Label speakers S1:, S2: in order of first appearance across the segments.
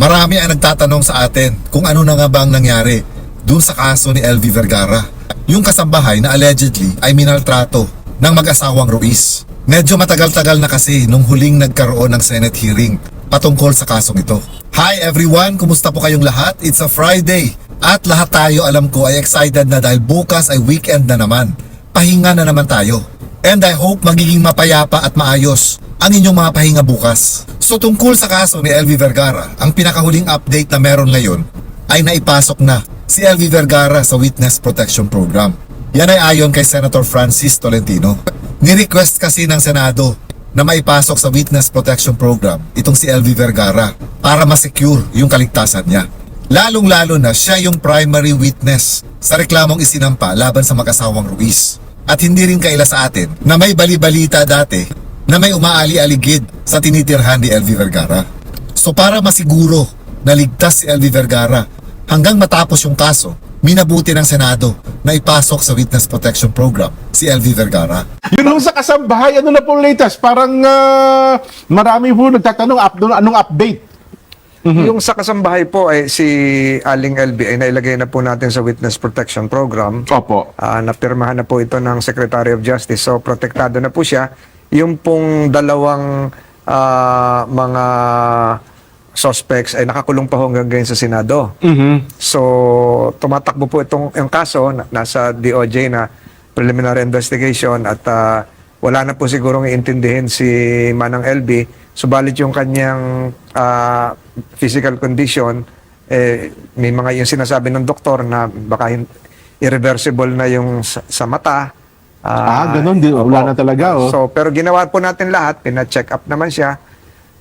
S1: Marami ang nagtatanong sa atin kung ano na nga ba ang nangyari dun sa kaso ni LV Vergara. Yung kasambahay na allegedly ay minaltrato ng mag-asawang Ruiz. Medyo matagal-tagal na kasi nung huling nagkaroon ng Senate hearing patungkol sa kasong ito. Hi everyone! Kumusta po kayong lahat? It's a Friday at lahat tayo alam ko ay excited na dahil bukas ay weekend na naman. Pahinga na naman tayo. And I hope magiging mapayapa at maayos ang inyong mga pahinga bukas. So tungkol sa kaso ni LV Vergara, ang pinakahuling update na meron ngayon ay naipasok na si LV Vergara sa Witness Protection Program. Yan ay ayon kay Senator Francis Tolentino. Ni-request kasi ng Senado na maipasok sa Witness Protection Program itong si LV Vergara para ma-secure yung kaligtasan niya. Lalong-lalo na siya yung primary witness sa reklamong isinampa laban sa mag-asawang Ruiz. At hindi rin kaila sa atin na may bali-balita dati na may umaali-aligid sa tinitirhan ni LV Vergara. So para masiguro na ligtas si LV Vergara hanggang matapos yung kaso, minabuti ng Senado na ipasok sa Witness Protection Program si LV Vergara.
S2: Yun lang sa kasambahay, ano na po latest? Parang marami po nagtatanong anong update.
S3: Yung sa kasambahay po ay si Aling LB ay nailagay na po natin sa Witness Protection Program.
S2: Opo.
S3: Napirmahan na po ito ng Secretary of Justice. So protektado na po siya. Yung pong dalawang mga suspects ay nakakulong pa hanggang ngayon sa Senado. So tumatakbo po yung kaso, nasa DOJ na preliminary investigation at wala na po sigurong iintindihin si Manang LB. Subalit yung kanyang physical condition, may mga yung sinasabi ng doktor na baka irreversible na yung sa mata.
S2: Ganun din. Wala na talaga. Oh.
S3: So, pero ginawa po natin lahat, pina-check up naman siya.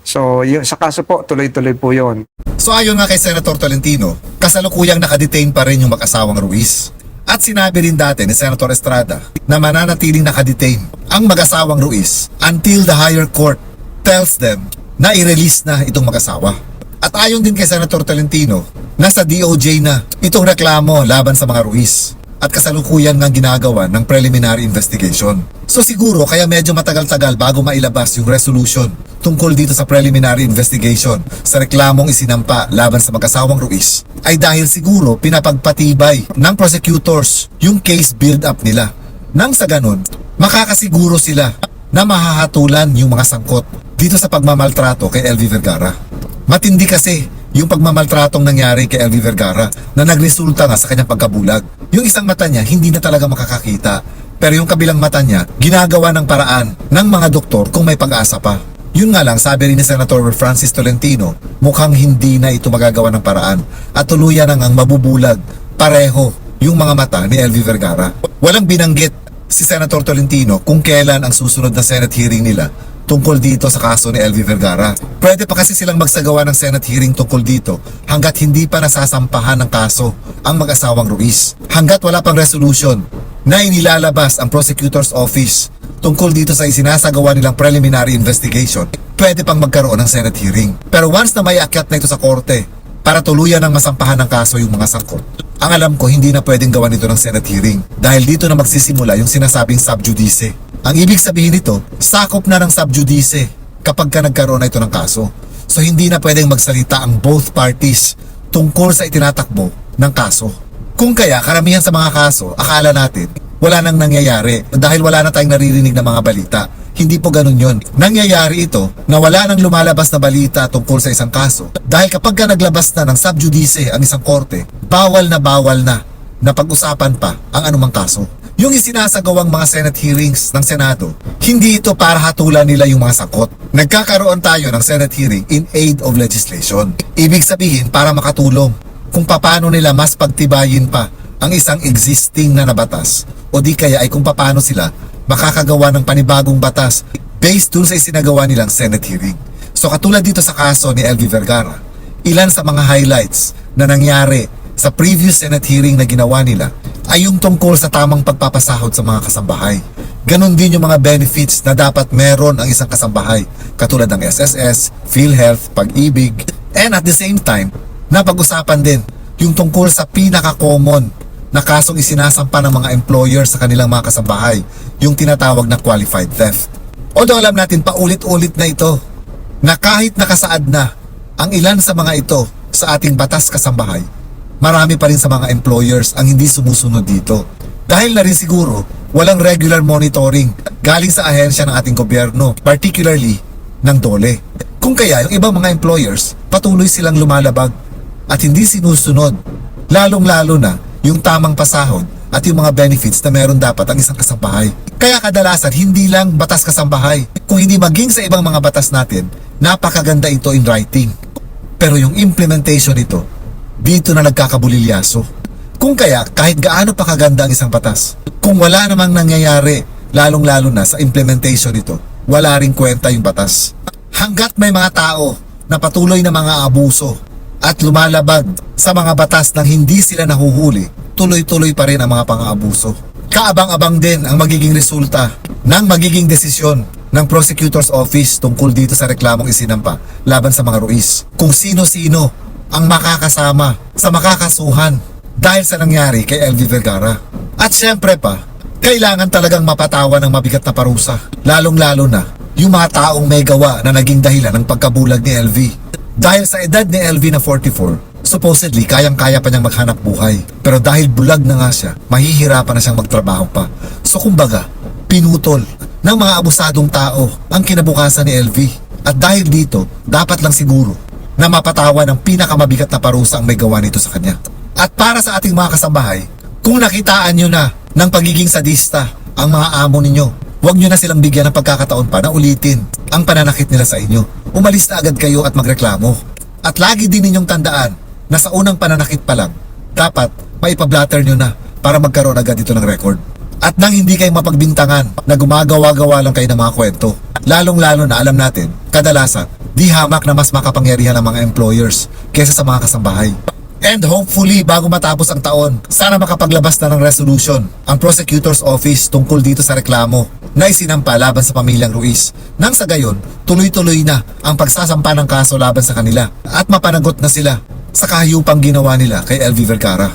S3: So, yung, sa kaso po, tuloy-tuloy po yun.
S1: So ayon nga kay Senator Tolentino, kasalukuyang nakadetain pa rin yung mag-asawang Ruiz. At sinabi rin dati ni Senator Estrada na mananatiling nakadetain ang mag-asawang Ruiz until the higher court tells them na i-release na itong mag-asawa. At ayon din kay Senator Tolentino, nasa DOJ na itong reklamo laban sa mga Ruiz at kasalukuyan ng ginagawa ng preliminary investigation. So siguro kaya medyo matagal-tagal bago mailabas yung resolution tungkol dito sa preliminary investigation sa reklamong isinampa laban sa mag-asawang Ruiz ay dahil siguro pinapagpatibay ng prosecutors yung case build-up nila. Nang sa ganun, makakasiguro sila na mahahatulan yung mga sangkot dito sa pagmamaltrato kay LV Vergara. Matindi kasi yung pagmamaltratong nangyari kay LV Vergara na nagresulta nga sa kanyang pagkabulag. Yung isang mata niya hindi na talaga makakakita, pero yung kabilang mata niya ginagawa ng paraan ng mga doktor kung may pag-asa pa. Yun nga lang, sabi rin ni Senator Francis Tolentino, mukhang hindi na ito magagawa ng paraan at tuluyan na ngang mabubulag pareho yung mga mata ni LV Vergara. Walang binanggit si Senator Tolentino kung kailan ang susunod na Senate hearing nila tungkol dito sa kaso ni LV Vergara. Pwede pa kasi silang magsagawa ng Senate hearing tungkol dito hanggat hindi pa nasasampahan ng kaso ang mag-asawang Ruiz. Hanggat wala pang resolution na inilalabas ang prosecutor's office tungkol dito sa isinasagawa nilang preliminary investigation, pwede pang magkaroon ng Senate hearing. Pero once na may akyat na ito sa korte para tuluyan ng masampahan ng kaso yung mga sangkot, ang alam ko hindi na pwedeng gawan ito ng Senate hearing dahil dito na magsisimula yung sinasabing sub judice. Ang ibig sabihin nito, sakop na ng sub judice kapag ka nagkaroon na ito ng kaso. So hindi na pwedeng magsalita ang both parties tungkol sa itinatakbo ng kaso. Kung kaya karamihan sa mga kaso, akala natin wala nang nangyayari dahil wala na tayong naririnig na mga balita. Hindi po ganun yun. Nangyayari ito na wala nang lumalabas na balita tungkol sa isang kaso dahil kapag ka naglabas na ng sub judice ang isang korte, bawal na pag-usapan pa ang anumang kaso. Yung isinasagawang mga Senate hearings ng Senado, hindi ito para hatulan nila yung mga sangkot. Nagkakaroon tayo ng Senate hearing in aid of legislation. Ibig sabihin para makatulong kung paano nila mas pagtibayin pa ang isang existing na batas o di kaya ay kung paano sila makakagawa ng panibagong batas based dun sa isinagawa nilang Senate hearing. So katulad dito sa kaso ni LV Vergara, ilan sa mga highlights na nangyari sa previous Senate hearing na ginawa nila ay yung tungkol sa tamang pagpapasahod sa mga kasambahay. Ganon din yung mga benefits na dapat meron ang isang kasambahay katulad ng SSS, PhilHealth, Pag-ibig, and at the same time, napag-usapan din yung tungkol sa pinaka-common na kasong isinasampa ng mga employer sa kanilang mga kasambahay, yung tinatawag na qualified theft. Although alam natin paulit-ulit na ito na kahit nakasaad na ang ilan sa mga ito sa ating batas kasambahay, marami pa rin sa mga employers ang hindi sumusunod dito. Dahil na rin siguro, walang regular monitoring galing sa ahensya ng ating gobyerno, particularly ng DOLE. Kung kaya yung ibang mga employers, patuloy silang lumalabag at hindi sinusunod, lalong-lalo na yung tamang pasahod at yung mga benefits na meron dapat ang isang kasambahay. Kaya kadalasan, hindi lang batas kasambahay, kung hindi maging sa ibang mga batas natin, napakaganda ito in writing. Pero yung implementation nito, dito na nagkakabulilyaso. Kung kaya, kahit gaano pa kaganda ang isang batas, kung wala namang nangyayari, lalong-lalo na sa implementation nito, wala ring kwenta yung batas. Hanggat may mga tao na patuloy na mga abuso at lumalabag sa mga batas nang hindi sila nahuhuli, tuloy-tuloy pa rin ang mga pang-aabuso. Kaabang-abang din ang magiging resulta ng magiging desisyon ng Prosecutor's Office tungkol dito sa reklamong isinampa laban sa mga Ruiz. Kung sino-sino ang makakasama sa makakasuhan dahil sa nangyari kay LV Vergara. At syempre pa, kailangan talagang mapatawa ng mabigat na parusa, lalong-lalo na yung mga taong may gawa na naging dahilan ng pagkabulag ni LV. Dahil sa edad ni LV na 44, supposedly kayang-kaya pa niyang maghanap buhay. Pero dahil bulag na nga siya, mahihirapan na siyang magtrabaho pa. So kumbaga, pinutol ng mga abusadong tao ang kinabukasan ni LV. At dahil dito, dapat lang siguro na mapatawa ng pinakamabigat na parusa ang may gawa nito sa kanya. At para sa ating mga kasambahay, kung nakitaan nyo na ng pagiging sadista ang mga amo ninyo, huwag nyo na silang bigyan ng pagkakataon pa na ulitin ang pananakit nila sa inyo. Umalis na agad kayo at magreklamo. At lagi din ninyong tandaan na sa unang pananakit pa lang, dapat maipablatter nyo na para magkaroon agad ito ng record. At nang hindi kayo mapagbintangan na gumagawa-gawa lang kayo ng mga kwento, lalong-lalo na alam natin, kadalasan, di hamak na mas makapangyarihan ng mga employers kesa sa mga kasambahay. And hopefully, bago matapos ang taon, sana makapaglabas na ng resolution ang Prosecutor's Office tungkol dito sa reklamo na isinampa laban sa pamilyang Ruiz. Nang sa gayon, tuloy-tuloy na ang pagsasampa ng kaso laban sa kanila at mapanagot na sila sa kahiyupang ginawa nila kay LV Vergara.